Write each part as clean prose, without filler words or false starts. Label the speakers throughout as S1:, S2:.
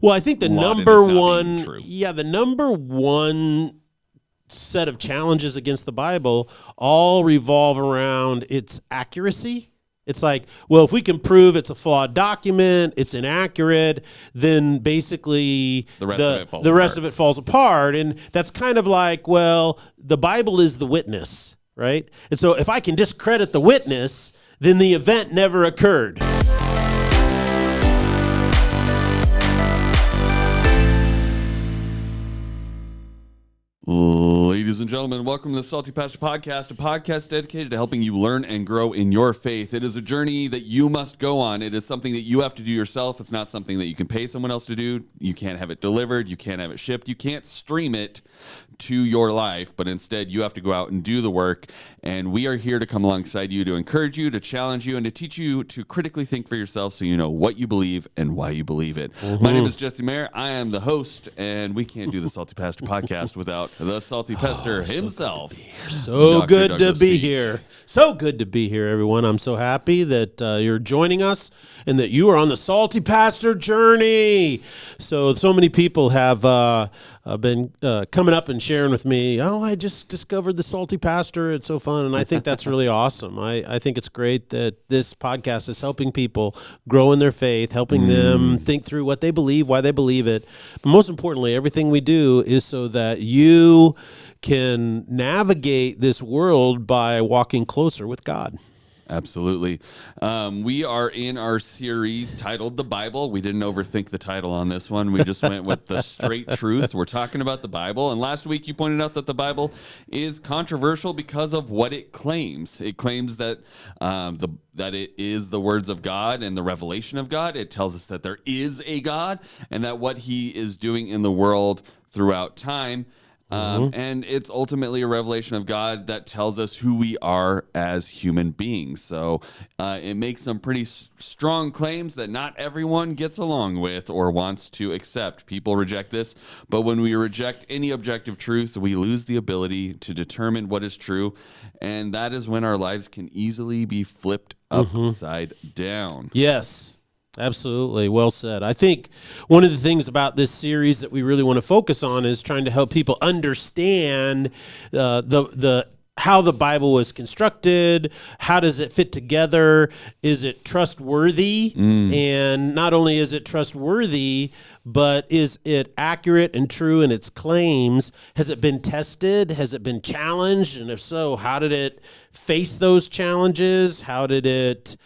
S1: Well, I think the
S2: lauded
S1: number
S2: as not being
S1: one,
S2: true.
S1: the number one set of challenges against the Bible all revolve around its accuracy. It's like, well, if we can prove it's a flawed document, it's inaccurate, then basically
S2: The
S1: rest of it falls apart. And that's kind of like, well, the Bible is the witness, right? And so if I can discredit the witness, then the event never occurred.
S2: Ladies and gentlemen, welcome to the Salty Pastor Podcast, a podcast dedicated to helping you learn and grow in your faith. It is a journey that you must go on. It is something that you have to do yourself. It's not something that you can pay someone else to do. You can't have it delivered. You can't have it shipped. You can't stream it to your life, but instead you have to go out and do the work. And we are here to come alongside you to encourage you, to challenge you, and to teach you to critically think for yourself so you know what you believe and why you believe it. My name is Jesse Maher. I am the host, and we can't do the Salty Pastor Podcast without the Salty Pastor himself.
S1: So good to be here. So good to be here, everyone. I'm so happy that you're joining us and that you are on the Salty Pastor journey. So many people have been coming up and sharing with me, oh, I just discovered the Salty Pastor. It's so fun. And I think that's really awesome. I think it's great that this podcast is helping people grow in their faith, helping them think through what they believe, why they believe it. But most importantly, everything we do is so that you can navigate this world by walking closer with God.
S2: Absolutely. We are in our series titled The Bible. We didn't overthink the title on this one. We just went with the straight truth. We're talking about the Bible. And last week you pointed out that the Bible is controversial because of what it claims. It claims that that it is the words of God and the revelation of God. It tells us that there is a God and that what he is doing in the world throughout time. And it's ultimately a revelation of God that tells us who we are as human beings. So it makes some pretty strong claims that not everyone gets along with or wants to accept. People reject this, but when we reject any objective truth, we lose the ability to determine what is true, and that is when our lives can easily be flipped upside down.
S1: Yes. Absolutely. Well said. I think one of the things about this series that we really want to focus on is trying to help people understand the how the Bible was constructed. How does it fit together? Is it trustworthy? And not only is it trustworthy, but is it accurate and true in its claims? Has it been tested? Has it been challenged? And if so, how did it face those challenges? How did it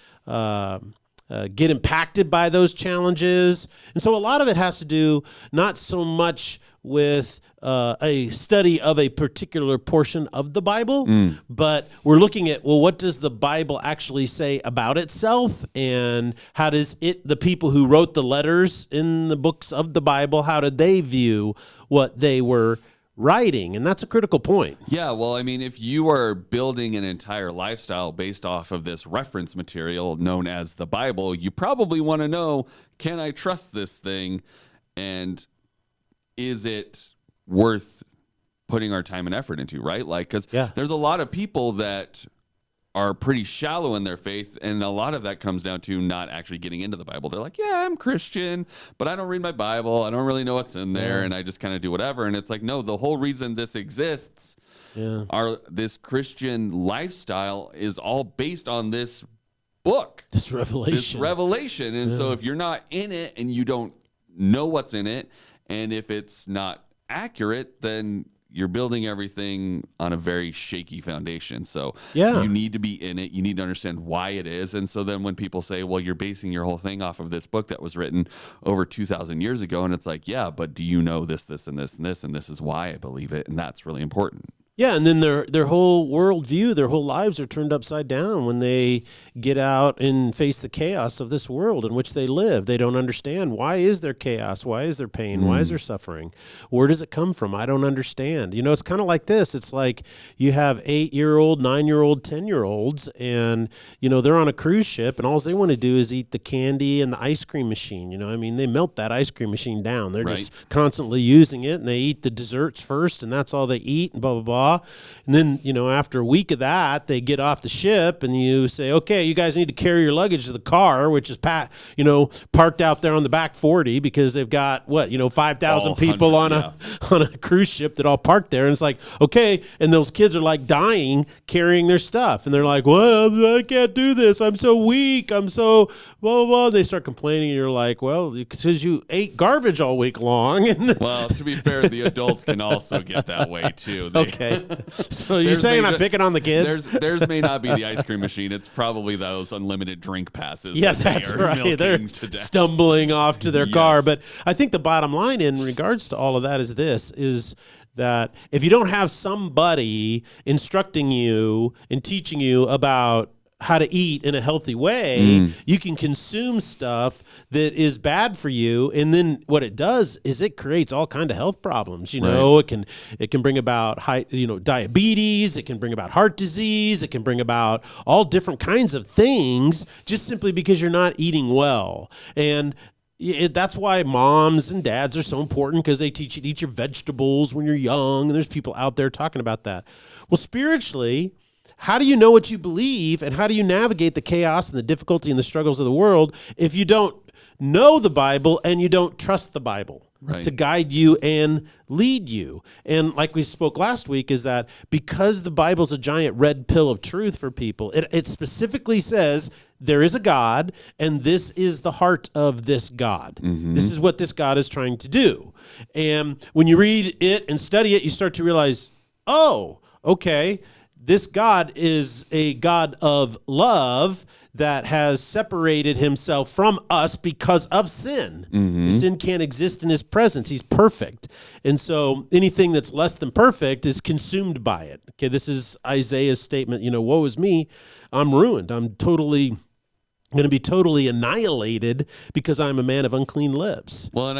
S1: get impacted by those challenges? And so a lot of it has to do not so much with a study of a particular portion of the Bible, but we're looking at, well, what does the Bible actually say about itself? And how does the people who wrote the letters in the books of the Bible, how did they view what they were writing? And that's a critical point.
S2: Yeah, well, I mean, if you are building an entire lifestyle based off of this reference material known as the Bible, you probably want to know, can I trust this thing? And is it worth putting our time and effort into, right? Like, because there's a lot of people that are pretty shallow in their faith, and a lot of that comes down to not actually getting into the Bible. They're like, yeah, I'm Christian, but I don't read my Bible. I don't really know what's in there, and I just kind of do whatever. And it's like, no, the whole reason this exists, this Christian lifestyle is all based on this book.
S1: This revelation.
S2: And so if you're not in it and you don't know what's in it, and if it's not accurate, then you're building everything on a very shaky foundation. So you need to be in it. You need to understand why it is. And so then when people say, well, you're basing your whole thing off of this book that was written over 2,000 years ago, and it's like, yeah, but do you know this, this, and this, and this, and this is why I believe it, and that's really important.
S1: Yeah, and then their whole worldview, their whole lives are turned upside down when they get out and face the chaos of this world in which they live. They don't understand, why is there chaos? Why is there pain? Why is there suffering? Where does it come from? I don't understand. You know, it's kind of like this. It's like you have 8-year-old, 9-year-old, 10-year-olds, and, you know, they're on a cruise ship, and all they want to do is eat the candy and the ice cream machine. You know, I mean, they melt that ice cream machine down. They're just constantly using it, and they eat the desserts first, and that's all they eat, and blah, blah, blah. blah. And then, after a week of that, they get off the ship and you say, okay, you guys need to carry your luggage to the car, which is parked out there on the back 40 because they've got 5,000 people on a cruise ship that all parked there. And it's like, okay. And those kids are like dying carrying their stuff. And they're like, well, I can't do this. I'm so weak. I'm so blah, blah, blah. They start complaining. And you're like, well, because you ate garbage all week long.
S2: Well, to be fair, the adults can also get that way too.
S1: Okay. So you're saying I'm picking on the kids?
S2: Theirs may not be the ice cream machine. It's probably those unlimited drink passes.
S1: Yeah, that's right. They're stumbling off to their car. But I think the bottom line in regards to all of that is that if you don't have somebody instructing you and teaching you about how to eat in a healthy way, you can consume stuff that is bad for you, and then what it does is it creates all kind of health problems. It can bring about diabetes, it can bring about heart disease, it can bring about all different kinds of things just simply because you're not eating well. And that's why moms and dads are so important, because they teach you to eat your vegetables when you're young, and there's people out there talking about that. Well, spiritually, how do you know what you believe, and how do you navigate the chaos and the difficulty and the struggles of the world if you don't know the Bible and you don't trust the Bible to guide you and lead you? And like we spoke last week, is that because the Bible's a giant red pill of truth for people, it specifically says there is a God, and this is the heart of this God. This is what this God is trying to do. And when you read it and study it, you start to realize, oh, okay, this God is a God of love that has separated himself from us because of sin. Sin can't exist in his presence. He's perfect. And so anything that's less than perfect is consumed by it. Okay, this is Isaiah's statement, woe is me, I'm ruined. I'm going to be totally annihilated because I'm a man of unclean lips.
S2: Well, and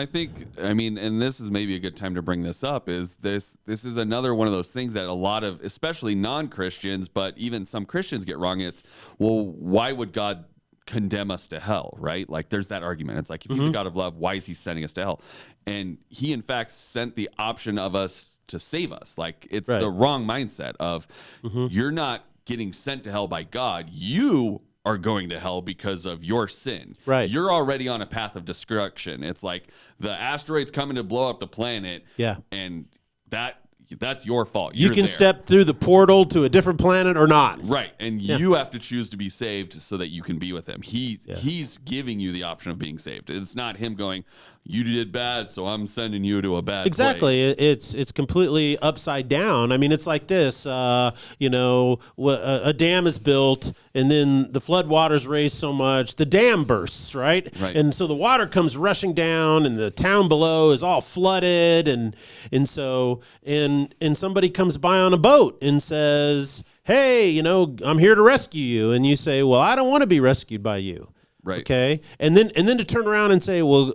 S2: and this is maybe a good time to bring this up, is this is another one of those things that a lot of, especially non-Christians, but even some Christians get wrong. It's, well, why would God condemn us to hell, right? Like, there's that argument. It's like, if he's a God of love, why is he sending us to hell? And he, in fact, sent the option of us to save us. Like, it's the wrong mindset of you're not getting sent to hell by God. You are going to hell because of your sin.
S1: Right.
S2: You're already on a path of destruction. It's like the asteroid's coming to blow up the planet.
S1: Yeah.
S2: And that's your fault.
S1: You can step through the portal to a different planet or not.
S2: Right. And you have to choose to be saved so that you can be with him. He's giving you the option of being saved. It's not him going, you did bad, so I'm sending you to a bad place.
S1: It's completely upside down. I mean, it's like this, a dam is built, and then the flood waters raise so much, the dam bursts, right? And so the water comes rushing down, and the town below is all flooded, and somebody comes by on a boat and says, hey, I'm here to rescue you. And you say, well, I don't want to be rescued by you.
S2: Right.
S1: Okay. And then to turn around and say, well,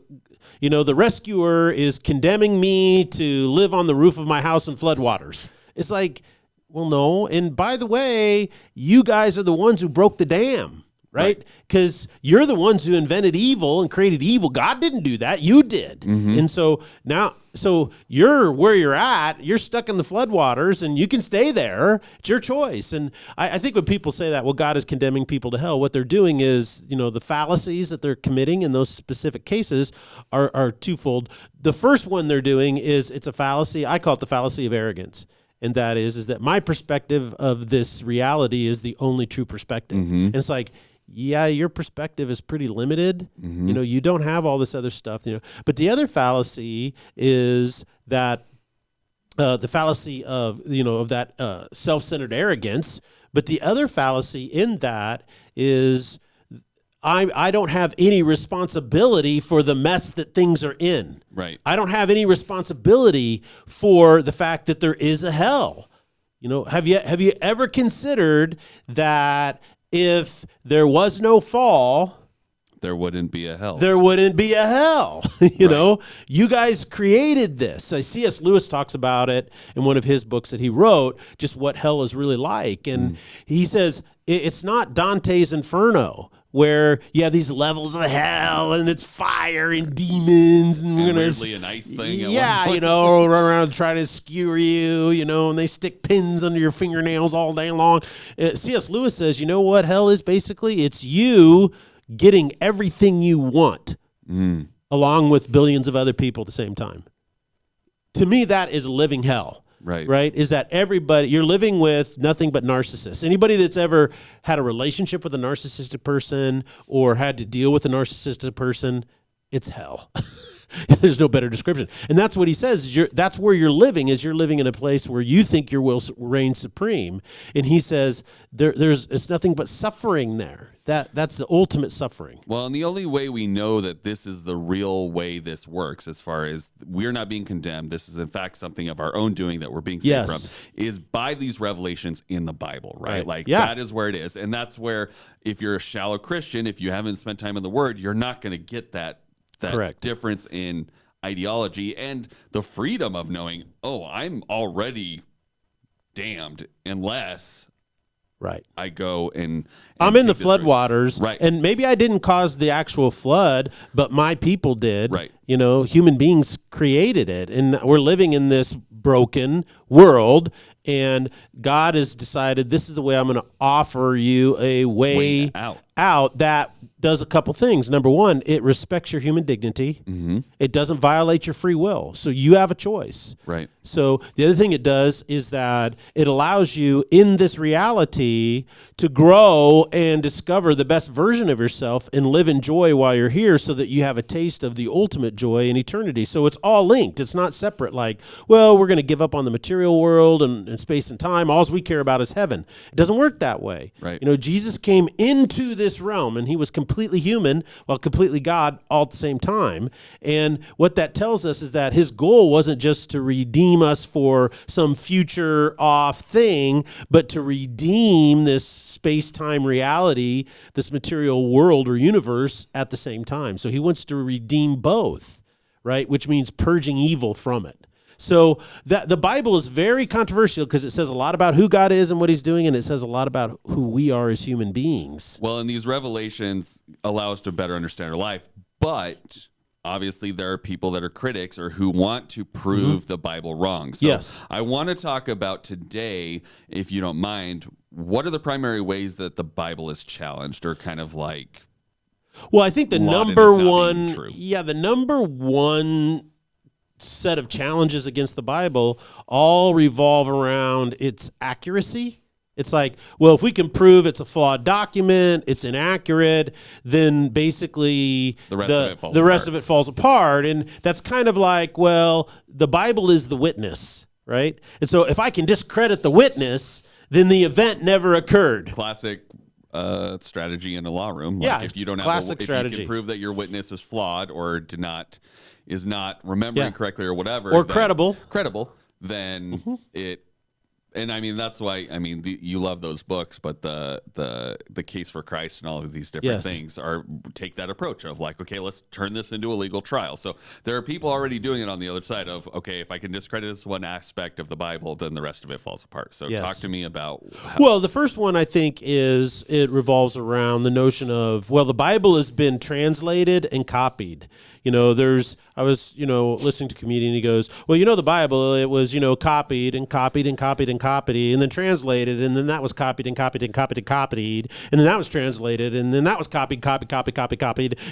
S1: the rescuer is condemning me to live on the roof of my house in floodwaters. It's like, well, no. And by the way, you guys are the ones who broke the dam, right? Because you're the ones who invented evil and created evil. God didn't do that. You did. And so now, you're where you're at. You're stuck in the floodwaters, and you can stay there. It's your choice. And I think when people say that, well, God is condemning people to hell, what they're doing is, the fallacies that they're committing in those specific cases are twofold. The first one they're doing is, it's a fallacy. I call it the fallacy of arrogance. And that is that my perspective of this reality is the only true perspective. And it's like, yeah, your perspective is pretty limited. You don't have all this other stuff. But the other fallacy is that the fallacy of that self-centered arrogance. But the other fallacy in that is I don't have any responsibility for the mess that things are in.
S2: Right.
S1: I don't have any responsibility for the fact that there is a hell. Have you ever considered that if there was no fall,
S2: there wouldn't be a hell.
S1: There wouldn't be a hell. You guys created this. C.S. Lewis talks about it in one of his books that he wrote, just what hell is really like. And he says, it's not Dante's Inferno. where you have these levels of hell and it's fire and demons and we're gonna
S2: weirdly a nice thing.
S1: Yeah, you know, run around trying to skewer you, you know, and they stick pins under your fingernails all day long. C.S. Lewis says, you know what hell is basically? It's you getting everything you want along with billions of other people at the same time. To me, that is living hell. Right? Is that everybody, you're living with nothing but narcissists. Anybody that's ever had a relationship with a narcissistic person or had to deal with a narcissistic person, it's hell. There's no better description. And that's what he says. That's where you're living, is you're living in a place where you think your will reigns supreme. And he says it's nothing but suffering there. That's the ultimate suffering.
S2: Well, and the only way we know that this is the real way this works, as far as we're not being condemned, this is in fact something of our own doing that we're being saved from, is by these revelations in the Bible, right? Like that is where it is. And that's where, if you're a shallow Christian, if you haven't spent time in the Word, you're not going to get that difference in ideology and the freedom of knowing, oh, I'm already damned unless I go and
S1: I'm in the floodwaters,
S2: right?
S1: And maybe I didn't cause the actual flood, but my people did.
S2: Right.
S1: You know, human beings created it, and we're living in this broken world, and God has decided this is the way I'm going to offer you a way out that does a couple things. Number one, it respects your human dignity. Mm-hmm. It doesn't violate your free will. So you have a choice.
S2: Right.
S1: So the other thing it does is that it allows you in this reality to grow and discover the best version of yourself and live in joy while you're here, so that you have a taste of the ultimate joy in eternity. So it's all linked. It's not separate like, well, we're going to give up on the material world and space and time. All we care about is heaven. It doesn't work that way.
S2: Right.
S1: You know, Jesus came into this realm and he was completely human while completely God all at the same time. And what that tells us is that his goal wasn't just to redeem us for some future off thing, but to redeem this space-time reality, this material world or universe at the same time. So he wants to redeem both, right? Which means purging evil from it. So that the Bible is very controversial because it says a lot about who God is and what he's doing, and it says a lot about who we are as human beings.
S2: Well, and these revelations allow us to better understand our life, but obviously there are people that are critics or who want to prove the Bible wrong. So
S1: yes.
S2: I want to talk about today, if you don't mind, what are the primary ways that the Bible is challenged, or kind of like...
S1: Well, I think the number one set of challenges against the Bible all revolve around its accuracy. It's like, well, if we can prove it's a flawed document, it's inaccurate, then basically the rest of it falls apart. And that's kind of like, well, the Bible is the witness, right? And so if I can discredit the witness, then the event never occurred.
S2: Classic strategy in a law room. Like if you don't have if you can prove that your witness is flawed or is not remembering correctly or whatever,
S1: or credible,
S2: then it. And I mean, that's why, I mean, you love those books, but the case for Christ and all of these different things take that approach of like, okay, let's turn this into a legal trial. So there are people already doing it on the other side of, okay, if I can discredit this one aspect of the Bible, then the rest of it falls apart. So talk to me about
S1: Well, the first one I think is it revolves around the notion of, well, the Bible has been translated and copied. You know, I was, listening to a comedian, he goes, well, the Bible, it was, copied and copied and copied and copied and then translated, and then that was copied and copied and copied and copied, and then that was translated, and then that was copied.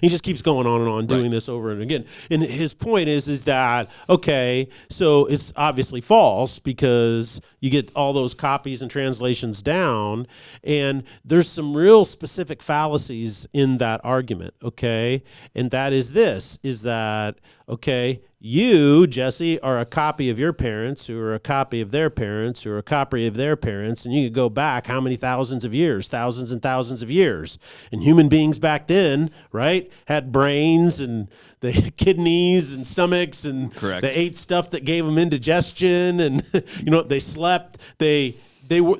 S1: He just keeps going on and on doing this over and again. And his point is that, okay, so it's obviously false because you get all those copies and translations down, and there's some real specific fallacies in that argument, okay? And that is this, is that, okay, you, Jesse, are a copy of your parents who are a copy of their parents who are a copy of their parents, and you could go back how many thousands of years, thousands and thousands of years. And human beings back then, right, had brains and they had kidneys and stomachs, and they ate stuff that gave them indigestion, and they slept, They were,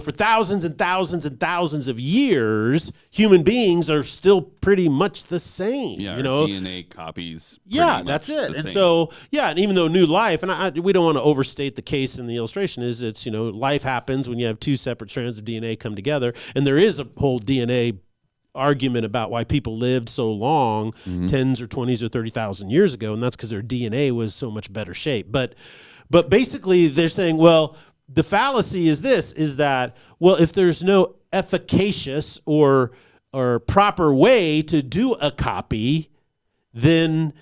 S1: for thousands and thousands and thousands of years, human beings are still pretty much the same.
S2: Yeah, DNA copies.
S1: Yeah, that's it. And so, and even though new life, and we don't want to overstate the case in the illustration, is it's, life happens when you have two separate strands of DNA come together, and there is a whole DNA argument about why people lived so long, tens or 20s or 30,000 years ago, and that's because their DNA was so much better shape. But basically they're saying, well, the fallacy is this, is that, well, if there's no efficacious or proper way to do a copy, then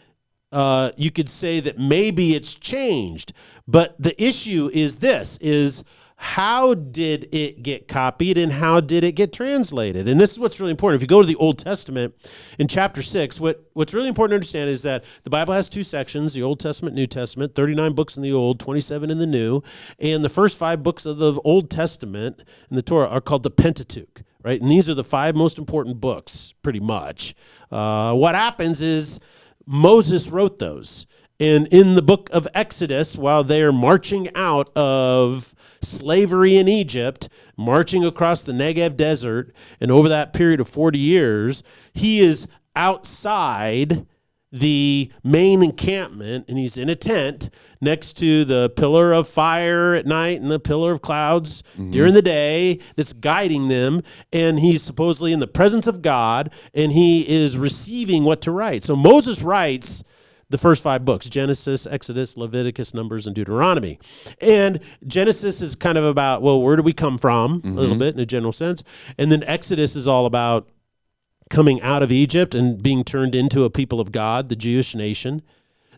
S1: you could say that maybe it's changed. But the issue is this, is how did it get copied and how did it get translated? And this is what's really important. If you go to the Old Testament in chapter 6, what's really important to understand is that the Bible has two sections, the Old Testament, New Testament, 39 books in the Old, 27 in the New. And the first 5 books of the Old Testament in the Torah are called the Pentateuch, right? And these are the 5 most important books, pretty much. What happens is Moses wrote those. And in the book of Exodus, while they are marching out of slavery in Egypt, marching across the Negev desert, and over that period of 40 years, he is outside the main encampment, and he's in a tent next to the pillar of fire at night and the pillar of clouds during the day that's guiding them, and he's supposedly in the presence of God, and he is receiving what to write. So Moses writes the first 5 books, Genesis, Exodus, Leviticus, Numbers, and Deuteronomy. And Genesis is kind of about, well, where do we come from, a little bit in a general sense. And then Exodus is all about coming out of Egypt and being turned into a people of God, the Jewish nation,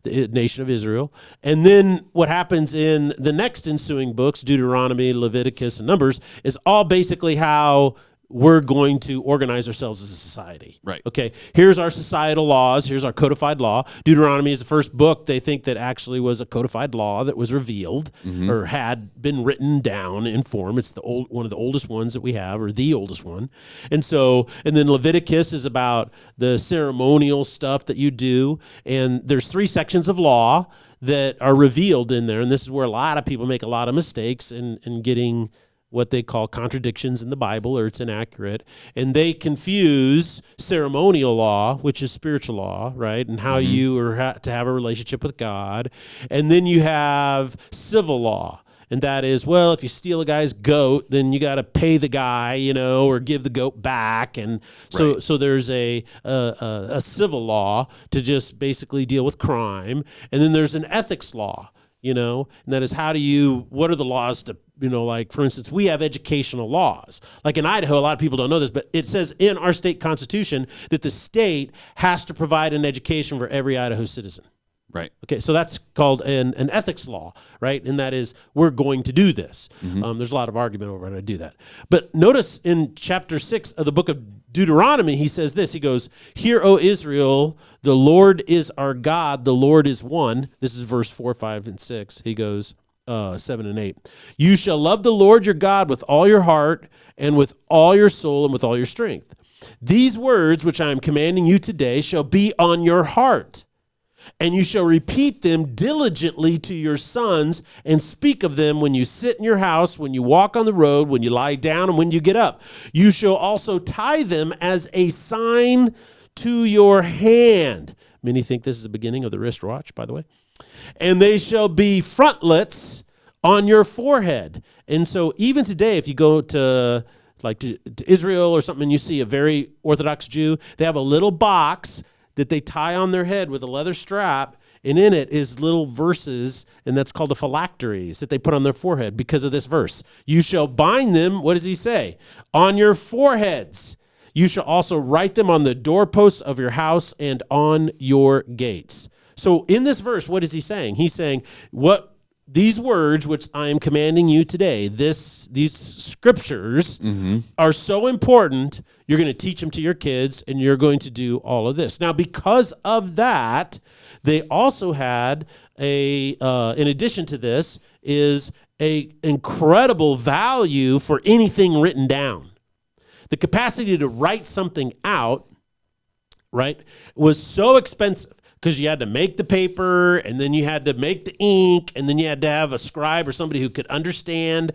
S1: the nation of Israel. And then what happens in the next ensuing books, Deuteronomy, Leviticus, and Numbers, is all basically how we're going to organize ourselves as a society.
S2: Right.
S1: Okay. Here's our societal laws. Here's our codified law. Deuteronomy is the first book they think that actually was a codified law that was revealed or had been written down in form. It's one of the oldest ones that we have, or the oldest one. And then Leviticus is about the ceremonial stuff that you do. And there's 3 sections of law that are revealed in there. And this is where a lot of people make a lot of mistakes in getting what they call contradictions in the Bible, or it's inaccurate. And they confuse ceremonial law, which is spiritual law, right? And how you are to have a relationship with God. And then you have civil law. And that is, well, if you steal a guy's goat, then you got to pay the guy, or give the goat back. And so there's a civil law to just basically deal with crime. And then there's an ethics law, and that is what are the laws to, like, for instance, we have educational laws. Like in Idaho, a lot of people don't know this, but it says in our state constitution that the state has to provide an education for every Idaho citizen.
S2: Right.
S1: Okay, so that's called an ethics law, right? And that is, we're going to do this. There's a lot of argument over how to do that. But notice in chapter 6 of the book of Deuteronomy, he says this. He goes, "Hear, O Israel, the Lord is our God, the Lord is one." This is verse 4, 5, and 6. He goes, 7 and 8. "You shall love the Lord your God with all your heart and with all your soul and with all your strength. These words which I am commanding you today shall be on your heart. And you shall repeat them diligently to your sons and speak of them when you sit in your house, when you walk on the road, when you lie down, and when you get up. You shall also tie them as a sign to your hand." Many think this is the beginning of the wristwatch, by the way. "And they shall be frontlets on your forehead." And so even today, if you go to Israel or something and you see a very Orthodox Jew, they have a little box that they tie on their head with a leather strap, and in it is little verses, and that's called the phylacteries that they put on their forehead because of this verse. "You shall bind them," what does he say? "On your foreheads. You shall also write them on the doorposts of your house and on your gates." So in this verse, what is he saying? He's saying, these words which I am commanding you today, these scriptures are so important, you're going to teach them to your kids, and you're going to do all of this. Now, because of that, they also had in addition to this, is a incredible value for anything written down. The capacity to write something out, right, was so expensive. Because you had to make the paper, and then you had to make the ink, and then you had to have a scribe or somebody who could understand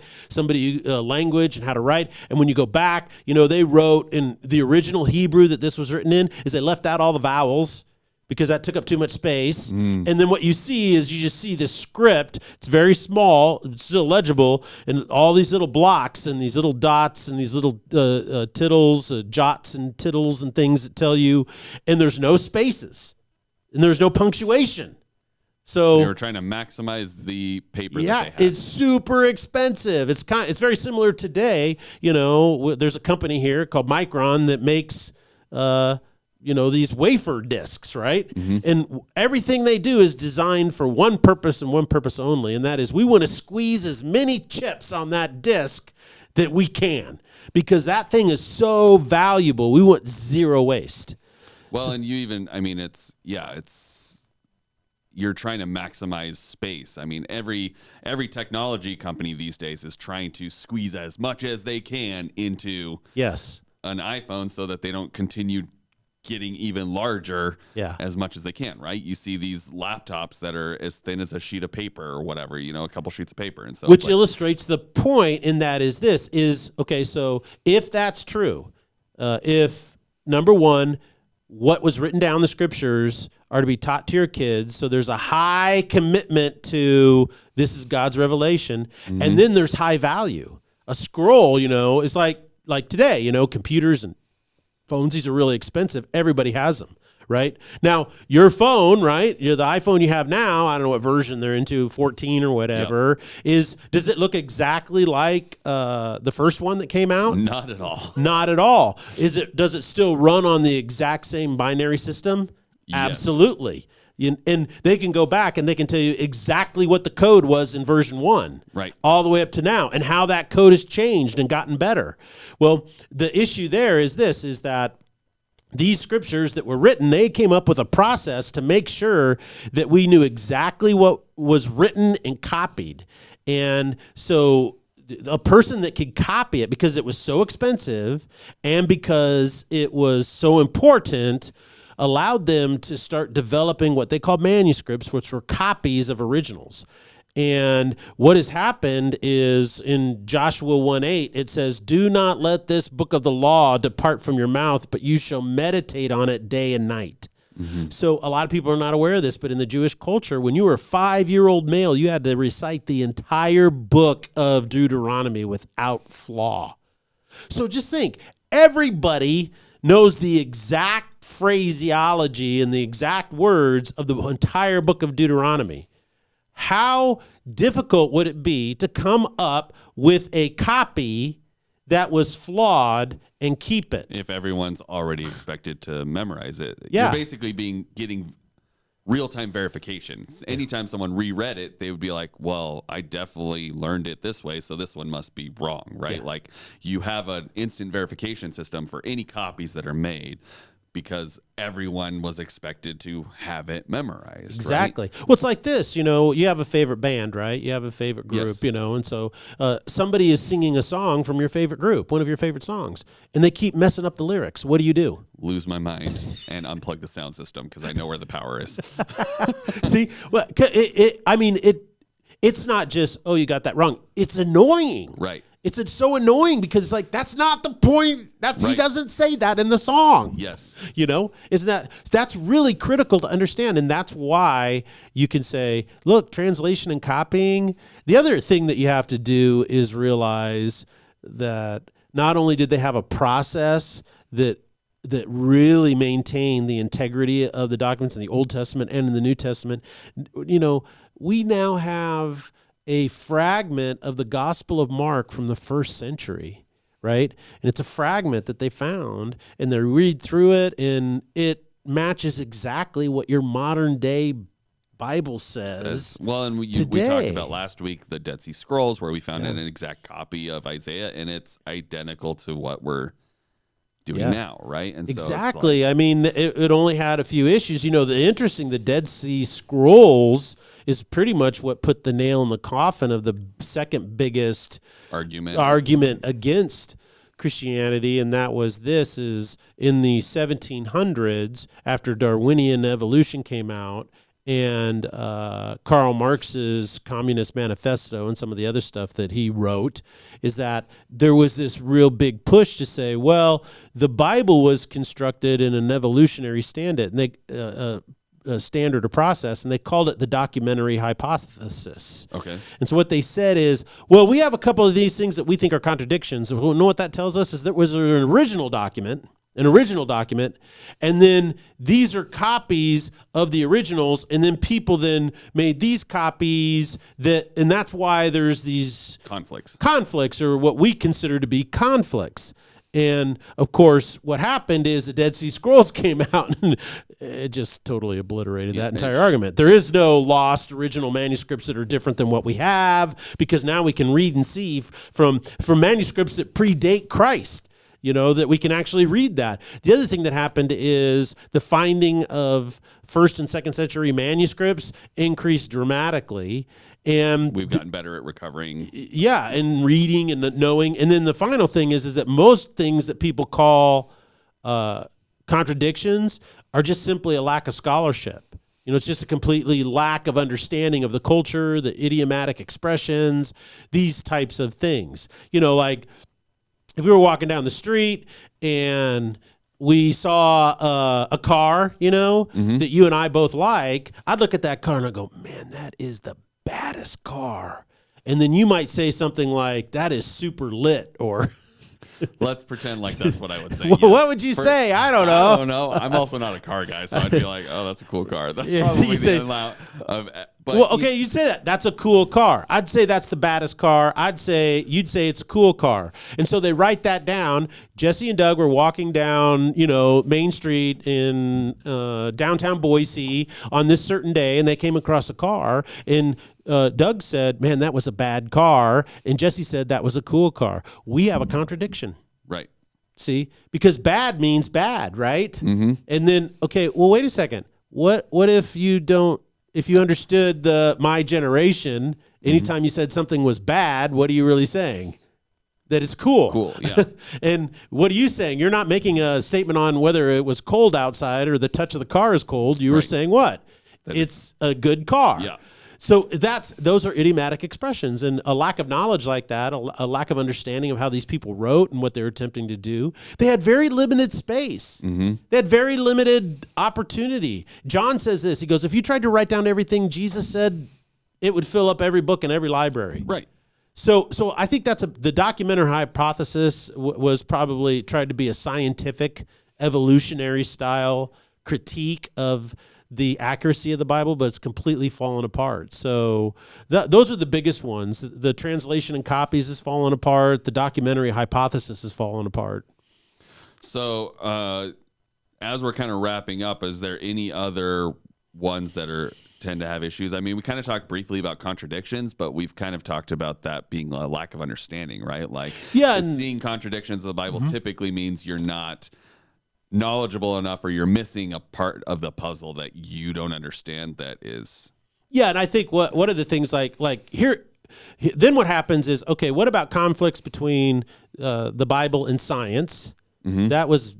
S1: language and how to write. And when you go back, they wrote in the original Hebrew that this was written in, is they left out all the vowels because that took up too much space. And then what you see is you just see this script. It's very small, it's still legible, and all these little blocks and these little dots and these little tittles, jots and tittles and things that tell you, and there's no spaces and there's no punctuation. So
S2: they were trying to maximize the paper that they had.
S1: It's super expensive. It's very similar today. You know, there's a company here called Micron that makes these wafer discs, right? And everything they do is designed for one purpose and one purpose only, and that is we want to squeeze as many chips on that disc that we can, because that thing is so valuable. We want zero waste.
S2: Well, and you're trying to maximize space. I mean, every technology company these days is trying to squeeze as much as they can into an iPhone so that they don't continue getting even larger as much as they can, right? You see these laptops that are as thin as a sheet of paper or whatever, a couple sheets of paper. And so,
S1: which illustrates the point in that okay, so if that's true, if, number one, what was written down in the scriptures are to be taught to your kids. So there's a high commitment to this is God's revelation. And then there's high value. A scroll, is like today, computers and phones, these are really expensive. Everybody has them, right? Now, your phone, right? The iPhone you have now, I don't know what version they're into, 14 or whatever, does it look exactly like the first one that came out?
S2: Not at all.
S1: Not at all. Does it still run on the exact same binary system? Yes. Absolutely. And they can go back and they can tell you exactly what the code was in version 1,
S2: right,
S1: all the way up to now, and how that code has changed and gotten better. Well, the issue there is that these scriptures that were written, they came up with a process to make sure that we knew exactly what was written and copied. And so a person that could copy it, because it was so expensive and because it was so important, allowed them to start developing what they called manuscripts, which were copies of originals. And what has happened is in Joshua 1:8, it says, "Do not let this book of the law depart from your mouth, but you shall meditate on it day and night." So a lot of people are not aware of this, but in the Jewish culture, when you were a 5-year-old male, you had to recite the entire book of Deuteronomy without flaw. So just think, everybody knows the exact phraseology and the exact words of the entire book of Deuteronomy. How difficult would it be to come up with a copy that was flawed and keep it?
S2: If everyone's already expected to memorize it.
S1: Yeah.
S2: You're basically getting real-time verification. Anytime someone reread it, they would be like, well, I definitely learned it this way, so this one must be wrong, right?
S1: Yeah.
S2: Like, you have an instant verification system for any copies that are made, because everyone was expected to have it memorized.
S1: Exactly.
S2: Right?
S1: Well, it's like this, you have a favorite band, right? You have a favorite group,
S2: Yes.
S1: and so somebody is singing a song from your favorite group, one of your favorite songs, and they keep messing up the lyrics. What do?
S2: Lose my mind and unplug the sound system because I know where the power is.
S1: See, well, it's not just, oh, you got that wrong. It's annoying.
S2: Right.
S1: It's so annoying because that's not the point. He doesn't say that in the song.
S2: Yes.
S1: That's really critical to understand, and that's why you can say, look, translation and copying. The other thing that you have to do is realize that not only did they have a process that really maintained the integrity of the documents in the Old Testament and in the New Testament, we now have a fragment of the Gospel of Mark from the 1st century, right? And it's a fragment that they found, and they read through it, and it matches exactly what your modern day Bible says.
S2: Well, and we talked about last week the Dead Sea Scrolls, where we found an exact copy of Isaiah, and it's identical to what we're doing now, right? And
S1: exactly. So it only had a few issues. The Dead Sea Scrolls is pretty much what put the nail in the coffin of the second biggest argument against Christianity, and that was this is in the 1700s, after Darwinian evolution came out, and Karl Marx's Communist Manifesto and some of the other stuff that he wrote, is that there was this real big push to say, well, the Bible was constructed in an evolutionary standard, and standard or process, and they called it the documentary hypothesis.
S2: Okay.
S1: And so what they said is, well, we have a couple of these things that we think are contradictions. You know what that tells us is there was an original document, and then these are copies of the originals, and then people then made these copies and that's why there's these conflicts, or what we consider to be conflicts. And of course, what happened is the Dead Sea Scrolls came out and it just totally obliterated that entire argument. There is no lost original manuscripts that are different than what we have, because now we can read and see from manuscripts that predate Christ, that we can actually read that. The other thing that happened is the finding of 1st and 2nd century manuscripts increased dramatically. And
S2: we've gotten better at recovering.
S1: Yeah, and reading and knowing. And then the final thing is that most things that people call contradictions are just simply a lack of scholarship. It's just a completely lack of understanding of the culture, the idiomatic expressions, these types of things. Like if we were walking down the street and we saw a car, that you and I both like, I'd look at that car and I'd go, man, that is the baddest car. And then you might say something like, that is super lit, or
S2: let's pretend like that's what I would say.
S1: Well, yes. What would you say? I don't know.
S2: I don't know. I'm also not a car guy, so I'd be like, oh, that's a cool car. That's probably the amount of...
S1: You'd say that. That's a cool car. I'd say that's the baddest car. You'd say it's a cool car. And so they write that down. Jesse and Doug were walking down, Main Street in downtown Boise on this certain day, and they came across a car, and Doug said, man, that was a bad car. And Jesse said that was a cool car. We have a contradiction.
S2: Right.
S1: See? Because bad means bad, right?
S2: Mm-hmm.
S1: And then, wait a second. What if you understood my generation, anytime you said something was bad, what are you really saying? That it's cool.
S2: Cool, yeah.
S1: And what are you saying? You're not making a statement on whether it was cold outside or the touch of the car is cold. You were saying what? It's a good car.
S2: Yeah.
S1: So those are idiomatic expressions, and a lack of knowledge like that, a lack of understanding of how these people wrote and what they were attempting to do. They had very limited space.
S2: Mm-hmm.
S1: They had very limited opportunity. John says this. He goes, if you tried to write down everything Jesus said, it would fill up every book in every library.
S2: Right.
S1: So I think the documentary hypothesis was probably tried to be a scientific, evolutionary style critique of the accuracy of the Bible, but it's completely fallen apart. So those are the biggest ones. The translation and copies has fallen apart. The documentary hypothesis has fallen apart.
S2: So as we're kind of wrapping up, is there any other ones that tend to have issues? I mean, we kind of talked briefly about contradictions, but we've kind of talked about that being a lack of understanding, right? Like, seeing contradictions in the Bible typically means you're not knowledgeable enough, or you're missing a part of the puzzle that you don't understand that is.
S1: Yeah, and I think one of the things like here, then what happens is, okay, what about conflicts between the Bible and science?
S2: Mm-hmm.
S1: That was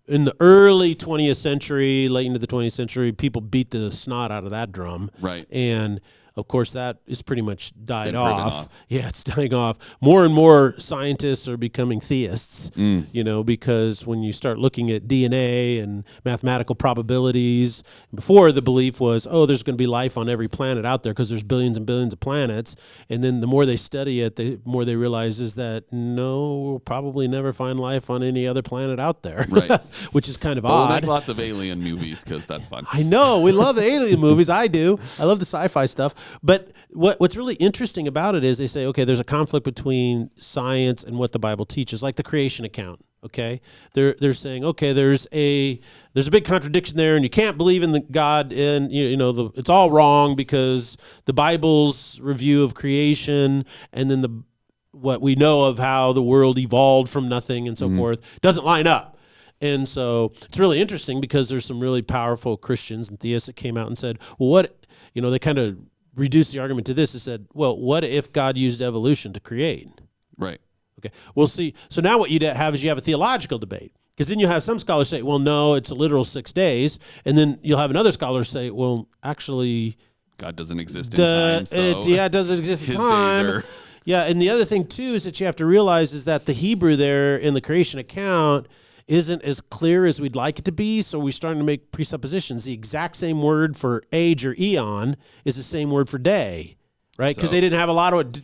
S1: in the early 20th century, late into the 20th century, people beat the snot out of that drum.
S2: Right.
S1: And of course, that is pretty much died off. Yeah, it's dying off. More and more scientists are becoming theists, because when you start looking at DNA and mathematical probabilities, before the belief was, there's going to be life on every planet out there because there's billions and billions of planets. And then the more they study it, the more they realize is that, no, we'll probably never find life on any other planet out there,
S2: right?
S1: Which is kind of
S2: we'll
S1: odd.
S2: make lots of alien movies because that's fun.
S1: I know. We love the alien movies. I do. I love the sci-fi stuff. But what's really interesting about it is they say, okay, there's a conflict between science and what the Bible teaches, like the creation account. Okay, they're saying, okay, there's a big contradiction there, and you can't believe in the God, and it's all wrong because the Bible's review of creation and then what we know of how the world evolved from nothing and so forth doesn't line up. And so it's really interesting because there's some really powerful Christians and theists that came out and said, well, what, they kind of reduced the argument to this and said, well, what if God used evolution to create?
S2: Right.
S1: Okay. We'll see. So now what you have is you have a theological debate, because then you have some scholars say, well, no, it's a literal 6 days. And then you'll have another scholar say, well, actually,
S2: God doesn't exist in time. So
S1: it doesn't exist in time. Yeah. And the other thing too is that you have to realize is that the Hebrew there in the creation account isn't as clear as we'd like it to be, so we're starting to make presuppositions. The exact same word for age or eon is the same word for day, right? Because they didn't have a lot of,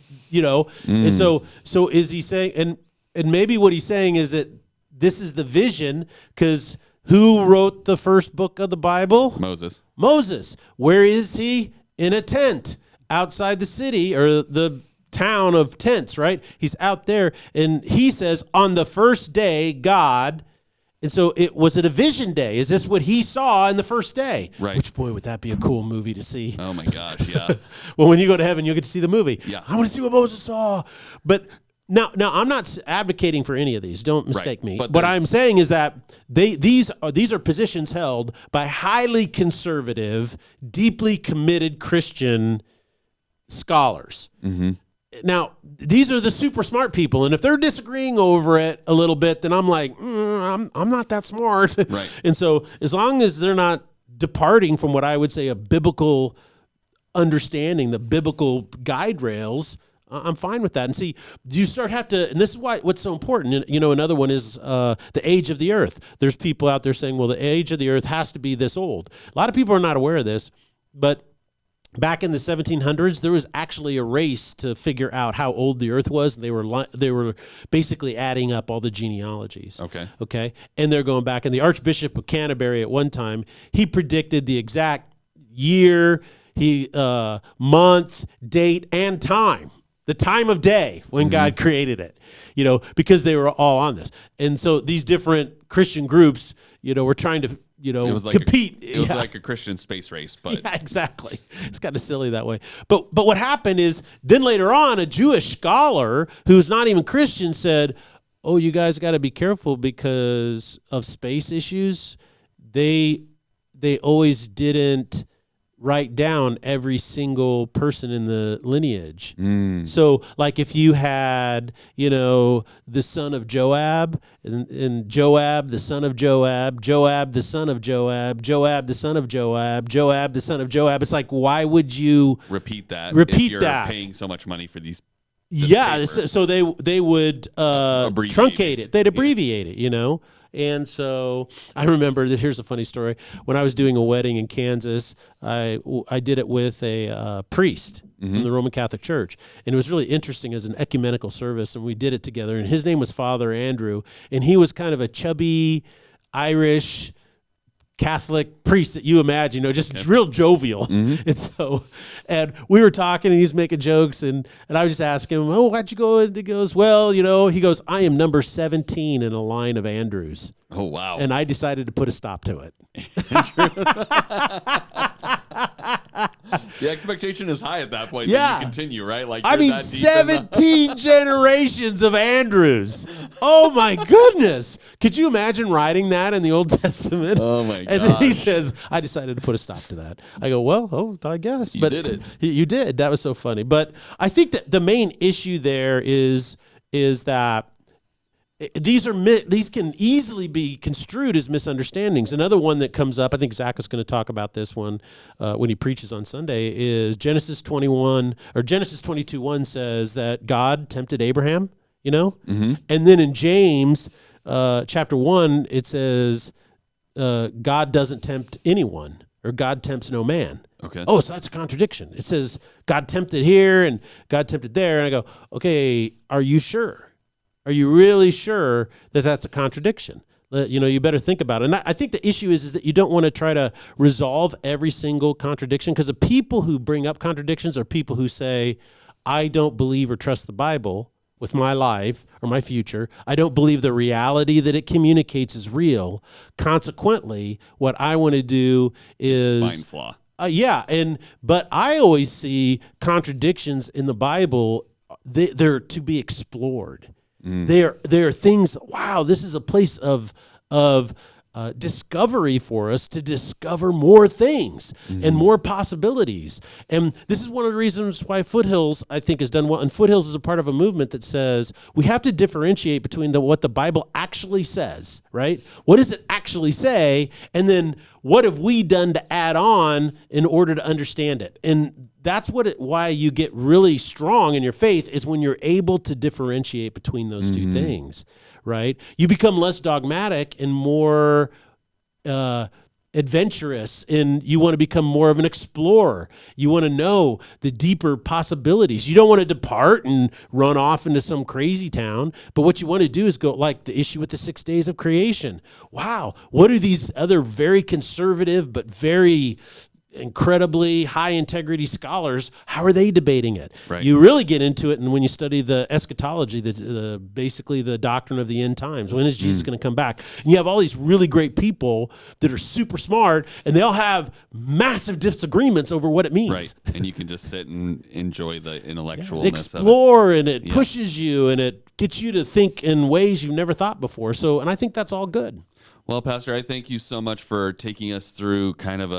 S1: and so is he saying, and maybe what he's saying is that this is the vision, because who wrote the first book of the Bible?
S2: Moses.
S1: Moses. Where is he? In a tent outside the city or the town of tents, right? He's out there, and he says, on the first day, God, and so was it a vision day? Is this what he saw in the first day?
S2: Right.
S1: Which, boy, would that be a cool movie to see.
S2: Oh, my gosh, yeah.
S1: Well, when you go to heaven, you'll get to see the movie.
S2: Yeah.
S1: I want to see what Moses saw. But now I'm not advocating for any of these. Don't mistake me.
S2: But
S1: what I'm saying is that these are positions held by highly conservative, deeply committed Christian scholars.
S2: Mm-hmm.
S1: Now, these are the super smart people, and if they're disagreeing over it a little bit, then I'm like, I'm not that smart.
S2: Right.
S1: And so as long as they're not departing from what I would say a biblical understanding, the biblical guide rails, I'm fine with that. And see, you and this is what's so important. Another one is the age of the earth. There's people out there saying, well, the age of the earth has to be this old. A lot of people are not aware of this, but back in the 1700s, there was actually a race to figure out how old the earth was. They were basically adding up all the genealogies. Okay. And they're going back. And the Archbishop of Canterbury at one time, he predicted the exact year, month, date, and time. The time of day when God created it, because they were all on this. And so these different Christian groups, were trying to, compete.
S2: It was like a Christian space race, but
S1: yeah, exactly. It's kind of silly that way. But what happened is then later on, a Jewish scholar who's not even Christian said, "Oh, you guys got to be careful because of space issues. They always didn't write down every single person in the lineage. So like if you had, the son of Joab and Joab, the son of Joab, Joab, the son of Joab, Joab, the son of Joab, Joab, the son of Joab. It's like, why would you
S2: repeat that
S1: if
S2: you're paying so much money for these?
S1: Yeah. So they would truncate it. They'd abbreviate it, And so I remember that. Here's a funny story. When I was doing a wedding in Kansas, I did it with a priest from the Roman Catholic Church. And it was really interesting as an ecumenical service, and we did it together. And his name was Father Andrew, and he was kind of a chubby Irish Catholic priest that you imagine, just real jovial. And we were talking, and he's making jokes, and I was just asking him, "Oh, how'd you go?" And he goes, "Well, he goes, I am number 17 in a line of Andrews."
S2: Oh, wow.
S1: And I decided to put a stop to it.
S2: The expectation is high at that point.
S1: Yeah.
S2: You continue, right? Like,
S1: 17 generations of Andrews. Oh, my goodness. Could you imagine writing that in the Old Testament?
S2: Oh, my God.
S1: And then he says, I decided to put a stop to that. I go, well, I guess.
S2: You did it.
S1: You did. That was so funny. But I think that the main issue there is that these can easily be construed as misunderstandings. Another one that comes up, I think Zach is going to talk about this one when he preaches on Sunday, is Genesis 21 or Genesis 22:1 says that God tempted Abraham, and then in James chapter 1 it says God doesn't tempt anyone, or God tempts no man.
S2: Okay.
S1: Oh, so that's a contradiction. It says God tempted here and God tempted there, and I go, okay, are you sure? Are you really sure that that's a contradiction? You better think about it. And I think the issue is that you don't want to try to resolve every single contradiction, because the people who bring up contradictions are people who say, I don't believe or trust the Bible with my life or my future. I don't believe the reality that it communicates is real. Consequently, what I want to do is
S2: find flaw.
S1: But I always see contradictions in the Bible. They're to be explored. They are things. Wow, this is a place of discovery for us to discover more things and more possibilities. And this is one of the reasons why Foothills, I think, has done well. And Foothills is a part of a movement that says we have to differentiate between what the Bible actually says, right? What does it actually say? And then what have we done to add on in order to understand it? And that's why you get really strong in your faith, is when you're able to differentiate between those two things, right? You become less dogmatic and more adventurous, and you want to become more of an explorer. You want to know the deeper possibilities. You don't want to depart and run off into some crazy town, but what you want to do is go, like the issue with the 6 days of creation. Wow, what are these other very conservative but very incredibly high integrity scholars, how are they debating it?
S2: Right.
S1: You really get into it, and when you study the eschatology, basically the doctrine of the end times, when is Jesus going to come back? And you have all these really great people that are super smart, and they all have massive disagreements over what it means.
S2: Right, and you can just sit and enjoy the intellectualness
S1: explore,
S2: of it.
S1: And it pushes you, and it gets you to think in ways you've never thought before. So, and I think that's all good.
S2: Well, Pastor, I thank you so much for taking us through kind of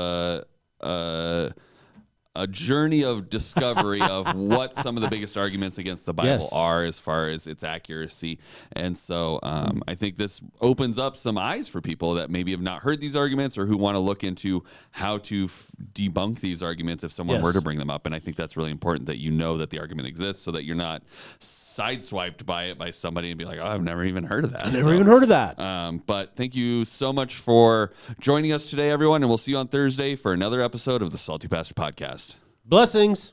S2: a journey of discovery of what some of the biggest arguments against the Bible are as far as its accuracy. And so I think this opens up some eyes for people that maybe have not heard these arguments or who want to look into how to debunk these arguments if someone were to bring them up. And I think that's really important that you know that the argument exists so that you're not sideswiped by it by somebody and be like, oh, I've never even heard of that.
S1: I've never even heard of that.
S2: But thank you so much for joining us today, everyone. And we'll see you on Thursday for another episode of the Salty Pastor Podcast.
S1: Blessings.